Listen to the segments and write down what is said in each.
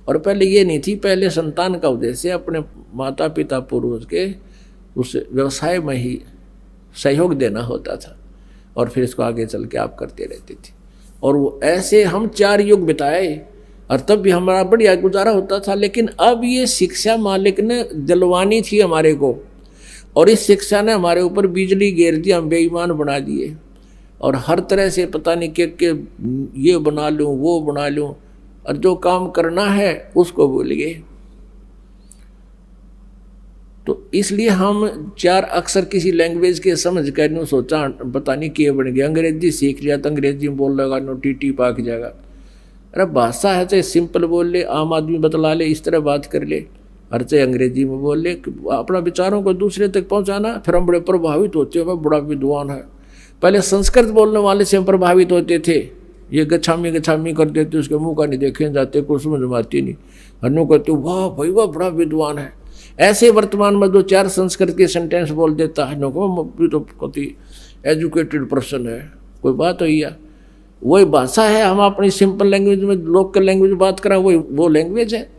और पहले ये नहीं थी, पहले संतान का उद्देश्य अपने माता पिता पूर्वज के उस व्यवसाय में ही सहयोग देना होता था, और फिर इसको आगे चल के आप करते रहते थे। और वो ऐसे हम 4 युग बिताए, और तब भी हमारा बढ़िया गुजारा होता था। लेकिन अब ये शिक्षा मालिक ने दिलवानी थी हमारे को, और इस शिक्षा ने हमारे ऊपर बिजली गिर दी, हम बेईमान बना दिए, और हर तरह से पता नहीं के ये बना लूँ वो बना लूँ, और जो काम करना है उसको भूल गए। तो इसलिए हम 4 अक्षर किसी लैंग्वेज के समझ कर नहीं सोचा पता नहीं क्या बन गया, अंग्रेजी सीख लिया तो अंग्रेजी में बोल लगा, नो टीटी पाक जाएगा। अरे भाषा है, चाहे सिंपल बोल ले, आम आदमी बतला ले, इस तरह बात कर ले, और चाहे अंग्रेजी में बोल ले, अपना विचारों को दूसरे तक पहुंचाना। फिर हम बड़े प्रभावित होते हैं, बड़ा विद्वान है। पहले संस्कृत बोलने वाले से हम प्रभावित होते थे, ये गच्छामी गच्छामी कर देते, उसके मुंह का नहीं देखे जाते, कुछ समझ में आती नहीं, हनु कहते वाह भाई वाह बड़ा विद्वान है। ऐसे वर्तमान में 2-4 संस्कृत के सेंटेंस बोल देता है, तो कति एजुकेटेड पर्सन है, कोई बात हुई है। वही भाषा है, हम अपनी सिंपल लैंग्वेज में लोकल लैंग्वेज बात करें, वो लैंग्वेज है।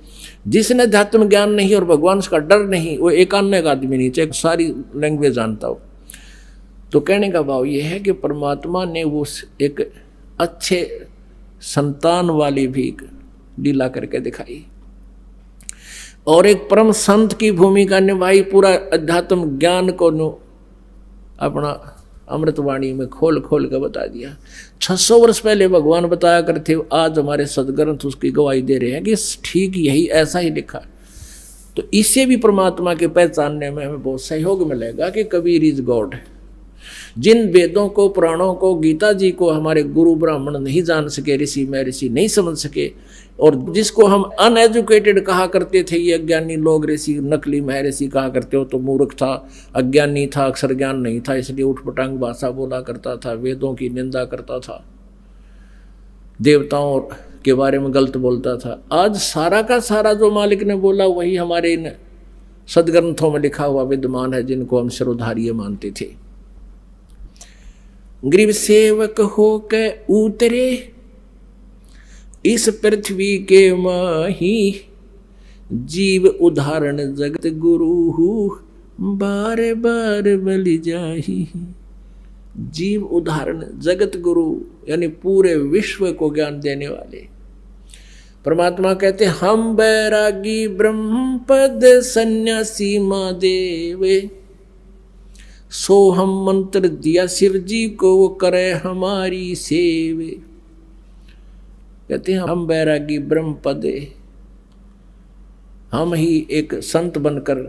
जिसने अध्यात्म ज्ञान नहीं और भगवान का डर नहीं, वो एकान्य का आदमी नहीं, चाहे सारी लैंग्वेज जानता हो। तो कहने का भाव ये है कि परमात्मा ने वो एक अच्छे संतान वाली भी लीला करके दिखाई, और एक परम संत की भूमिका निभाई, पूरा अध्यात्म ज्ञान को अपना अमृतवाणी में खोल खोल कर बता दिया। 600 वर्ष पहले भगवान बताया करते, आज हमारे सदग्रंथ उसकी गवाही दे रहे हैं कि ठीक यही ऐसा ही लिखा। तो इससे भी परमात्मा के पहचानने में हमें बहुत सहयोग मिलेगा कि कबीर इज गॉड। जिन वेदों को, पुराणों को, गीता जी को हमारे गुरु ब्राह्मण नहीं जान सके, ऋषि महर्षि नहीं समझ सके, और जिसको हम अनएजुकेटेड कहा करते थे, ये अज्ञानी लोग, ऋषि नकली महर्षि कहा करते हो, तो मूर्ख था, अज्ञानी था, अक्षर ज्ञान नहीं था, इसलिए उठपटांग भाषा बोला करता था, वेदों की निंदा करता था, देवताओं के बारे में गलत बोलता था। आज सारा का सारा जो मालिक ने बोला वही हमारे इन सदग्रंथों में लिखा हुआ विद्यमान है, जिनको हम सर्वधार्य मानते थे। गरीब सेवक हो के उतरे इस पृथ्वी के माही, जीव उदाहरण जगत गुरु बार बार बलि जाही। जीव उदाहरण जगत गुरु यानी पूरे विश्व को ज्ञान देने वाले परमात्मा कहते, हम बैरागी ब्रह्म पद सन्यासी महादेवे, सो हम मंत्र दिया शिव जी को, वो करे हमारी सेवे। कहते हैं हम बैरागी ब्रह्म पदे, हम ही एक संत बनकर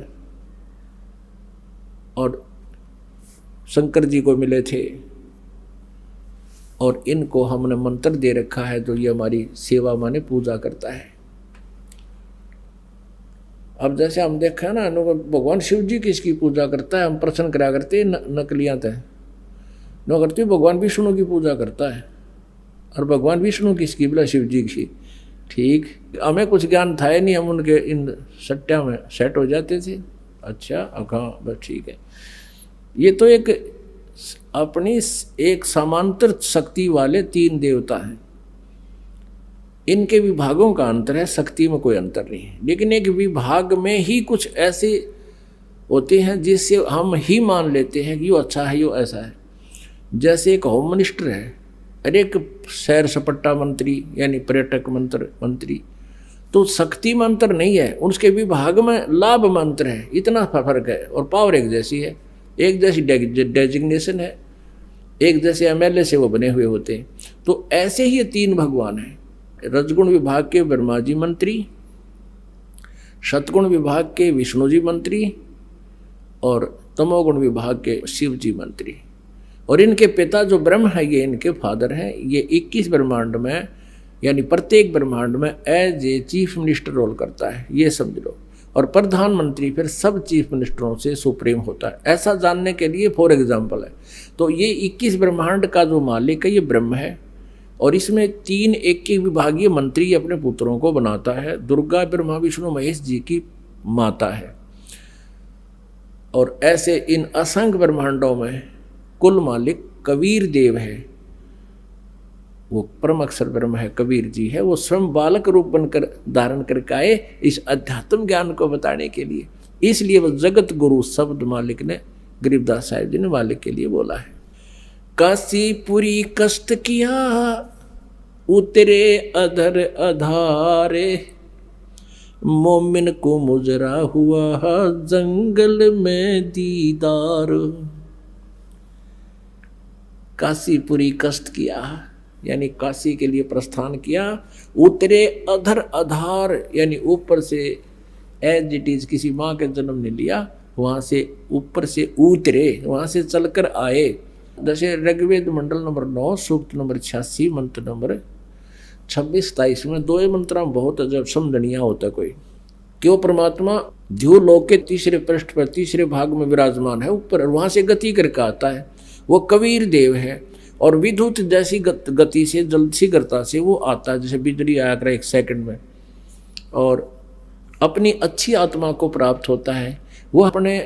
और शंकर जी को मिले थे, और इनको हमने मंत्र दे रखा है, तो ये हमारी सेवा माने पूजा करता है। अब जैसे हम देखा ना, भगवान शिव जी किसकी पूजा करता है, हम प्रश्न करा करते नकलियाँ तय न करते, भगवान विष्णु की पूजा करता है। और भगवान विष्णु किसकी, बोला शिव जी की। ठीक, हमें कुछ ज्ञान था ही नहीं, हम उनके इन सट्टा में सेट हो जाते थे। अच्छा हाँ बस ठीक है। ये तो एक अपनी एक समांतर शक्ति वाले 3 देवता हैं, इनके विभागों का अंतर है, शक्ति में कोई अंतर नहीं है। लेकिन एक विभाग में ही कुछ ऐसे होते हैं जिससे हम ही मान लेते हैं कि यो अच्छा है, यो ऐसा है। जैसे एक होम मिनिस्टर है और एक सैर सपट्टा मंत्री यानी पर्यटक मंत्री, तो शक्ति मंत्र नहीं है, उसके विभाग में लाभ मंत्र है, इतना फर्क है। और पावर एक जैसी है, एक जैसी डेजिग्नेशन है, एक जैसे एमएलए से वो बने हुए होते हैं। तो ऐसे ही ये 3 भगवान हैं, रजगुण विभाग के ब्रह्मा जी मंत्री, सतगुण विभाग के विष्णु जी मंत्री, और तमोगुण विभाग के शिव जी मंत्री। और इनके पिता जो ब्रह्म है, ये इनके फादर हैं। ये 21 ब्रह्मांड में यानी प्रत्येक ब्रह्मांड में as a chief minister role करता है, ये समझ लो। और प्रधानमंत्री फिर सब चीफ मिनिस्टरों से सुप्रीम होता है। ऐसा जानने के लिए फॉर एग्जाम्पल है, तो ये 21 ब्रह्मांड का जो मालिक है ये ब्रह्म है, और इसमें 3 एक विभागीय मंत्री अपने पुत्रों को बनाता है। दुर्गा ब्रह्मा विष्णु महेश जी की माता है। और ऐसे इन असंख्य ब्रह्मांडों में कुल मालिक कबीर देव है। वो परम अक्षर ब्रह्म है, कबीर जी है, वो स्वयं बालक रूप बनकर धारण करके आए इस अध्यात्म ज्ञान को बताने के लिए। इसलिए वो जगत गुरु शब्द मालिक ने, गरीबदास साहिब जी ने मालिक के लिए बोला है। काशीपुरी कष्ट किया उतरे अधर अधारे, मोमिन को मुजरा हुआ जंगल में दीदार। काशीपुरी कष्ट किया यानी काशी के लिए प्रस्थान किया, उतरे अधर आधार यानी ऊपर से, एज इट इज किसी माँ के जन्म ने लिया, वहाँ से ऊपर से उतरे, वहाँ से चलकर आए। जैसे ऋग्वेद मंडल नंबर 9 सूक्त नंबर 86 मंत्र नंबर 26-27 में 2 मंत्र बहुत अजब समझनिया होता कोई, क्यों परमात्मा जो लोक के तीसरे पृष्ठ पर तीसरे भाग में विराजमान है ऊपर, वहाँ से गति करके आता है, वो कबीर देव है। और विद्युत जैसी गति से, जल्द सी गति से वो आता है, जैसे बिजली आया कर 1 सेकंड में, और अपनी अच्छी आत्मा को प्राप्त होता है। वो अपने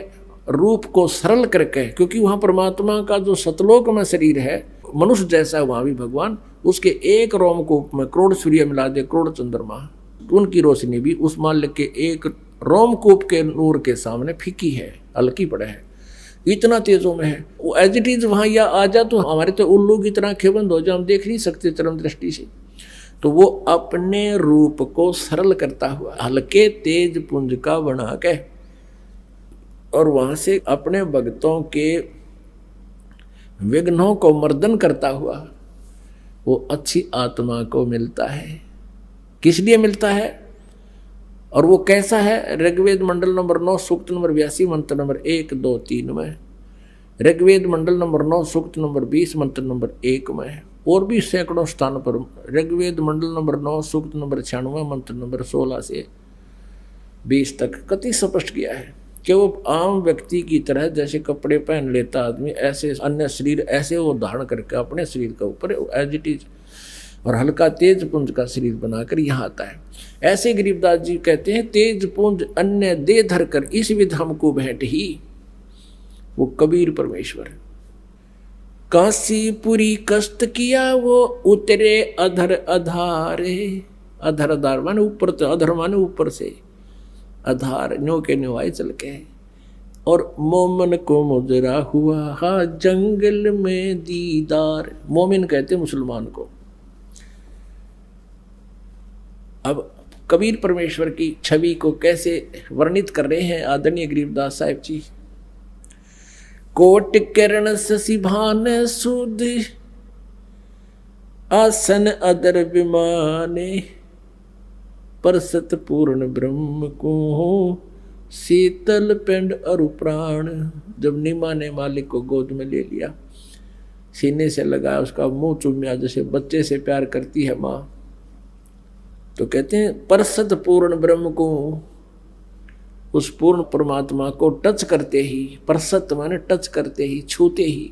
रूप को सरल करके, क्योंकि वहाँ परमात्मा का जो सतलोक में शरीर है मनुष्य जैसा, वहाँ भी भगवान उसके एक रोमकूप में करोड़ सूर्य मिला दे, करोड़ चंद्रमा, उनकी रोशनी भी उस मालिक के एक रोमकूप के नूर के सामने फीकी है, हल्की पड़े है, इतना तेजों में है वो। एज इट इज वहाँ या आ जा तो हमारे तो उल्लू की तरह खेबंद हो जाए, हम देख नहीं सकते चरम दृष्टि से। तो वो अपने रूप को सरल करता हुआ हल्के तेज पुंज का बना के, और वहाँ से अपने भक्तों के विघ्नों को मर्दन करता हुआ वो अच्छी आत्मा को मिलता है। किस लिए मिलता है और वो कैसा है? ऋग्वेद मंडल नंबर 9 सूक्त नंबर 82 मंत्र नंबर 1, 2, 3 में, ऋग्वेद मंडल नंबर 9 सूक्त नंबर 20 मंत्र नंबर 1 में, और भी सैकड़ों स्थान पर ऋग्वेद मंडल नंबर 9 सूक्त नंबर 96 मंत्र नंबर 16 से 20 तक कति स्पष्ट किया है कि वो आम व्यक्ति की तरह जैसे कपड़े पहन लेता आदमी, ऐसे अन्य शरीर ऐसे वो धारण करके अपने शरीर के ऊपर एज इट इज और हल्का तेज पुंज का शरीर बनाकर यहाँ आता है। ऐसे गरीबदास जी कहते हैं, तेज पुंज अन्य दे धर कर इस विध हमको भेंट ही, वो कबीर परमेश्वर। काशीपुरी कष्ट किया वो उतरे अधर अधारे, अधर अधार माने ऊपर, तो अधर माने ऊपर से, आधार न्यो के न्यो आए चल के, और मोमन को मुजरा हुआ हा जंगल में दीदार। मोमिन कहते मुसलमान को। अब कबीर परमेश्वर की छवि को कैसे वर्णित कर रहे हैं आदरणीय गरीबदास साहिब जी। कोट किरण शशिभान सुध आसन अदर विमाने, परसत पूर्ण ब्रह्म को शीतल पिंड अरु प्राण। जब नीमा ने मालिक को गोद में ले लिया, सीने से लगाया, उसका मुंह चूमिया जैसे बच्चे से प्यार करती है माँ, तो कहते हैं परसत पूर्ण ब्रह्म को, उस पूर्ण परमात्मा को टच करते ही, परसत माने टच करते ही, छूते ही,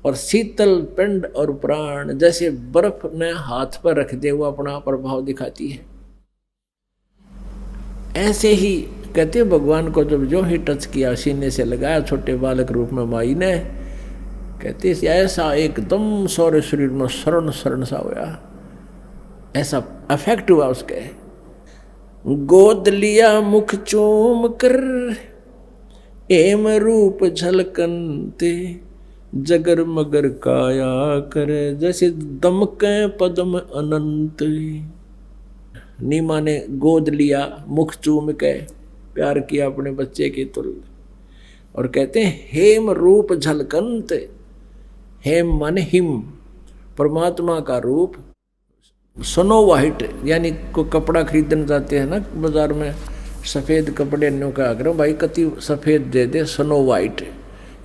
और शीतल पिंड और प्राण जैसे बर्फ ने हाथ पर रख दे वो अपना प्रभाव दिखाती है। ऐसे ही कहते भगवान को जब जो ही टच किया, सीने से लगाया छोटे बालक रूप में माई ने, कहते ऐसा एकदम सौर्य शरीर में शरण शरण सा हुआ, ऐसा अफेक्ट हुआ उसके। गोद लिया मुख चूम कर एम रूप झलकनते, जगर मगर काया करे जैसे दमके पद्म अनंत। नीमा ने गोद लिया, मुख चूम के प्यार किया अपने बच्चे के तुल्य, और कहते हैं हेम रूप झलकंत। हेम माने हिम, परमात्मा का रूप। स्नो वाइट यानी को कपड़ा खरीदने जाते हैं ना बाजार में, सफ़ेद कपड़े न्यों का आग्रह भाई कति सफ़ेद दे दे, स्नो वाइट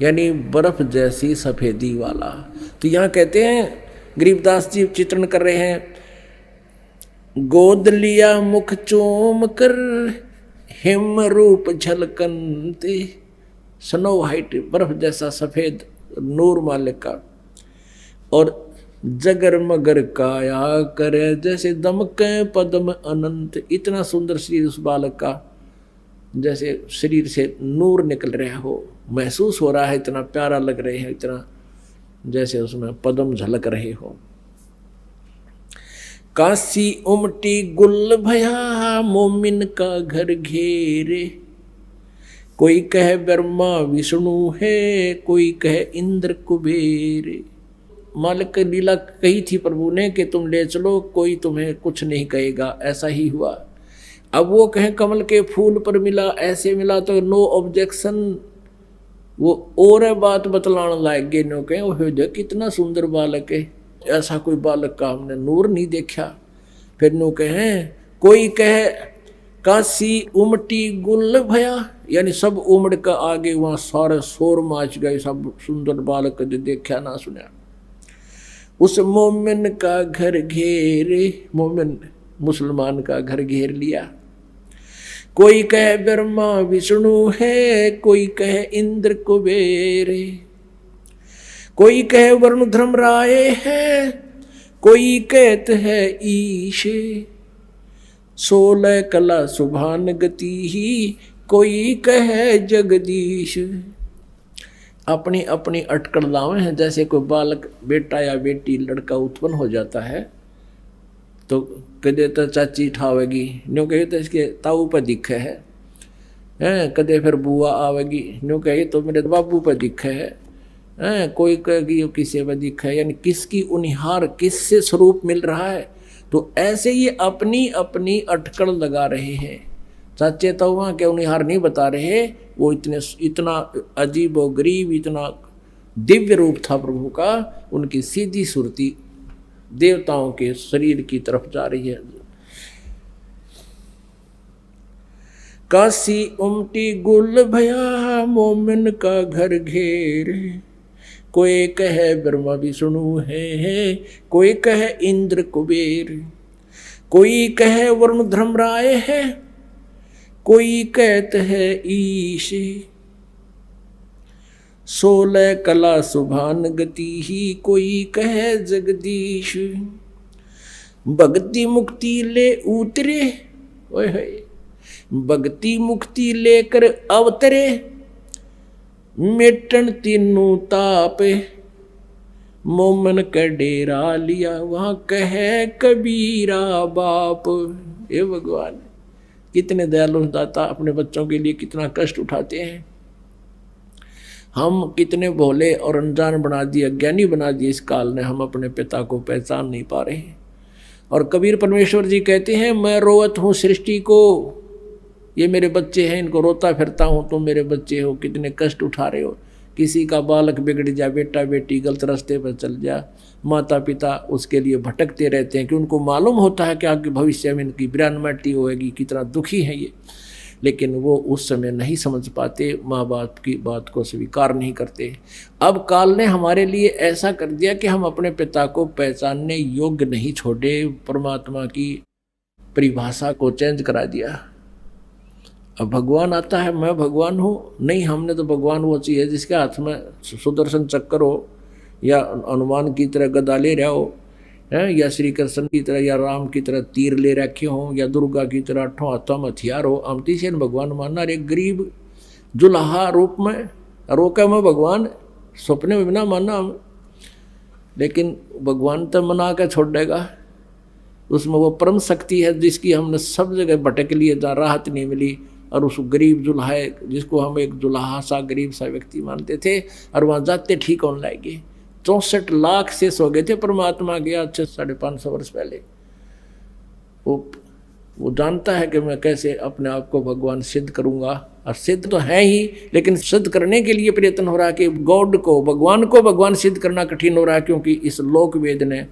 यानी बर्फ जैसी सफ़ेदी वाला। तो यहाँ कहते हैं गरीबदास जी चित्रण कर रहे हैं, गोद लिया मुख चूम कर हिम रूप झलकनते, स्नो वाइट बर्फ जैसा सफ़ेद नूर मालिक का, और जगर मगर काया करे जैसे दमके पद्म अनंत। इतना सुंदर शरीर उस बालक का, जैसे शरीर से नूर निकल रहा हो, महसूस हो रहा है, इतना प्यारा लग रहे हैं, इतना जैसे उसमें पद्म झलक रहे हो। काशी उमटी गुल भया मोमिन का घर घेरे। कोई कहे ब्रह्मा विष्णु है, कोई कहे इंद्र कुबेर। मालिक लीला कही थी प्रभु ने कि तुम ले चलो, कोई तुम्हें कुछ नहीं कहेगा। ऐसा ही हुआ। अब वो कहें कमल के फूल पर मिला, ऐसे मिला तो नो ऑब्जेक्शन। वो और बात बतलाने लायक गे, नो कहें वो कितना सुंदर बालक है, ऐसा कोई बालक का हमने नूर नहीं देखा। फिर नो कहें कोई कहे काशी उमटी गुल भया, यानी सब उमड़ का आगे वहां सारे शोर माच गए, सब सुंदर बालक जो देखा ना सुना। उस मोमिन का घर घेरे, मोमिन मुसलमान का घर घेर लिया। कोई कहे ब्रह्मा विष्णु है, कोई कहे इंद्र कुबेर। कोई कहे वरुण धर्मराय है, कोई कहते है ईश। 16 कला सुभान गति ही, कोई कहे जगदीश। अपनी अपनी अटकड़ लावे हैं। जैसे कोई बालक बेटा या बेटी लड़का उत्पन्न हो जाता है तो कदे तो चाची ठावेगी, न्यू कहे तो इसके ताऊ पर दिखे है, कदे फिर बुआ आवेगी, न्यू कहे तो मेरे बाबू पर दिखे है, कोई कहेगी किसी पर दिखे है। यानी किसकी उनिहार किससे स्वरूप मिल रहा है। तो ऐसे ये अपनी अपनी अटकड़ लगा रहे हैं। चाचे तो वहाँ के उनिहार नहीं बता रहे, वो इतना अजीब और गरीब, इतना दिव्य रूप था प्रभु का। उनकी सीधी सुरती देवताओं के शरीर की तरफ जा रही है। काशी उमटी गुल भया मोमिन का घर घेर। कोई कहे ब्रह्मा विष्णु है, कोई कहे इंद्र कुबेर। कोई कहे वरुण धर्मराय है, कोई कहते है ईश। 16 कला सुभान गति ही, कोई कहे जगदीश। भक्ति मुक्ति ले उतरे, ओए होए, भक्ति मुक्ति लेकर अवतरे। मिटन तीनों ताप, मोमन का डेरा लिया, वहां कहे कबीरा बाप। ये भगवान कितने दयालु दाता, अपने बच्चों के लिए कितना कष्ट उठाते हैं। हम कितने भोले और अनजान बना दिए, अज्ञानी बना दिए इस काल ने। हम अपने पिता को पहचान नहीं पा रहे। और कबीर परमेश्वर जी कहते हैं मैं रोवत हूँ सृष्टि को, ये मेरे बच्चे हैं, इनको रोता फिरता हूँ, तुम मेरे बच्चे हो, कितने कष्ट उठा रहे हो। किसी का बालक बिगड़ जा, बेटा बेटी गलत रास्ते पर चल जा, माता पिता उसके लिए भटकते रहते हैं कि उनको मालूम होता है कि आगे भविष्य में इनकी ब्राह्मणी होएगी, कितना दुखी है ये। लेकिन वो उस समय नहीं समझ पाते, माँ बाप की बात को स्वीकार नहीं करते। अब काल ने हमारे लिए ऐसा कर दिया कि हम अपने पिता को पहचानने योग्य नहीं छोड़े। परमात्मा की परिभाषा को चेंज करा दिया। अब भगवान आता है, मैं भगवान हूँ नहीं, हमने तो भगवान वो चाहिए जिसके हाथ में सुदर्शन चक्कर हो, या हनुमान की तरह गदा ले रहा हो, या श्री कृष्ण की तरह या राम की तरह तीर ले रखे हों, या दुर्गा की तरह 8 हाथों में हथियार हो। हम तीसरे भगवान मानना, एक गरीब जुलाहा रूप में रोका मैं भगवान, सपने में ना मानना हम। लेकिन भगवान तो मना के छोड़ देगा। उसमें वो परम शक्ति है जिसकी हमने सब जगह भटक लिए, जहाँ राहत नहीं मिली। और उस गरीब जुल्हा जिसको हम एक जुल्हा सा गरीब सा व्यक्ति मानते थे, और वहाँ जाते ठीक होने लगे। 64 लाख से सो गए थे परमात्मा गया 550 वर्ष पहले। वो जानता है कि मैं कैसे अपने आप को भगवान सिद्ध करूंगा, और सिद्ध तो है ही, लेकिन सिद्ध करने के लिए प्रयत्न हो रहा है कि गॉड को, भगवान को भगवान सिद्ध करना कठिन हो रहा है, क्योंकि इस लोक वेद ने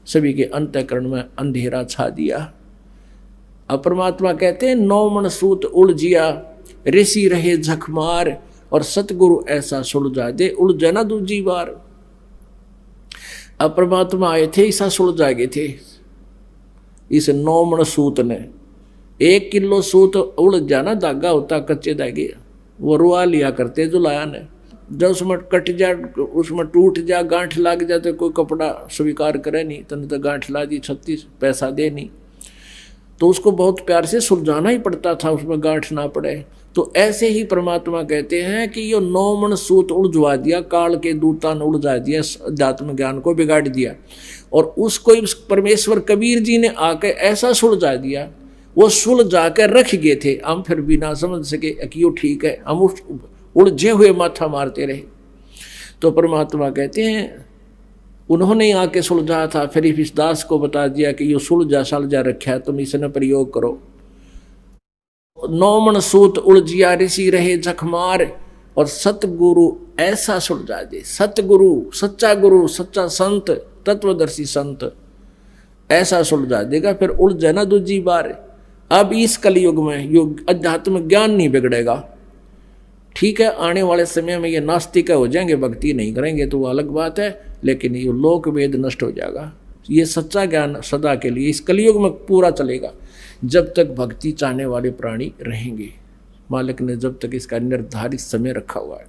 सभी के अंतःकरण में अंधेरा छा दिया। अब परमात्मा कहते हैं 9 मन सूत उलझिया, ऋषि रहे झकमार, और सतगुरु ऐसा सुलझा दे उलझा ना दूजी बार। अब परमात्मा आए थे, ऐसा सुलझा गए थे इस 9 मन सूत ने। 1 किलो सूत उलझ जाना, धागा होता कच्चे धागे, वो रुआ लिया करते जुलाया ने। जब उसमें कट जा, उसमें टूट जा, गांठ लग जा, तो कोई कपड़ा स्वीकार करे नहीं, तने तो गांठ ला दी 36 पैसा दे नहीं। तो उसको बहुत प्यार से सुलझाना ही पड़ता था, उसमें गांठ ना पड़े। तो ऐसे ही परमात्मा कहते हैं कि यो 9 मन सूत उलझवा दिया, काल के दूता ने उलझा दिया, अध्यात्म ज्ञान को बिगाड़ दिया। और उसको परमेश्वर कबीर जी ने आके ऐसा सुलझा दिया, वो सुलझा के रख गए थे, हम फिर भी ना समझ सके कि यो ठीक है, हम उलझे हुए माथा मारते रहे। तो परमात्मा कहते हैं उन्होंने आके सुलझा था, फिर इस दास को बता दिया कि यो सुलझा सलझा रखा है, तुम इसने प्रयोग करो। 9 मन सूत उलझिया ऋषि रहे जखमार, और सतगुरु ऐसा सुलझा दे। सतगुरु, सच्चा संत, तत्वदर्शी संत ऐसा सुलझा देगा, फिर उलझे ना दूजी बार। अब इस कलयुग में युग अध्यात्म ज्ञान नहीं बिगड़ेगा, ठीक है। आने वाले समय में ये नास्तिक हो जाएंगे, भक्ति नहीं करेंगे तो वो अलग बात है, लेकिन ये लोक वेद नष्ट हो जाएगा। ये सच्चा ज्ञान सदा के लिए इस कलयुग में पूरा चलेगा, जब तक भक्ति चाहने वाले प्राणी रहेंगे। मालिक ने जब तक इसका निर्धारित समय रखा हुआ है।